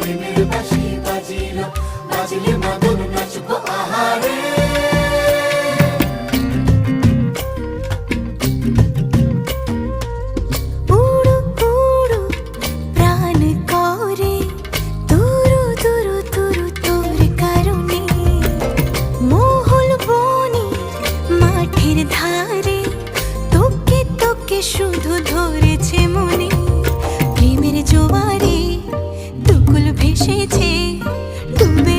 প্রেমের বাঁশি বাজিল, বাজলে মদন নাচবো আহারে। উড়ু উড়ু প্রাণ করে তুরু তুরু তুরু তোর কারণে, মহল বনে মাঠের ধারে তোকে তোকে শুধু ধরেছে মনে। প্রেমের জোয়ারে দুকুল ভেসেছে ডুবে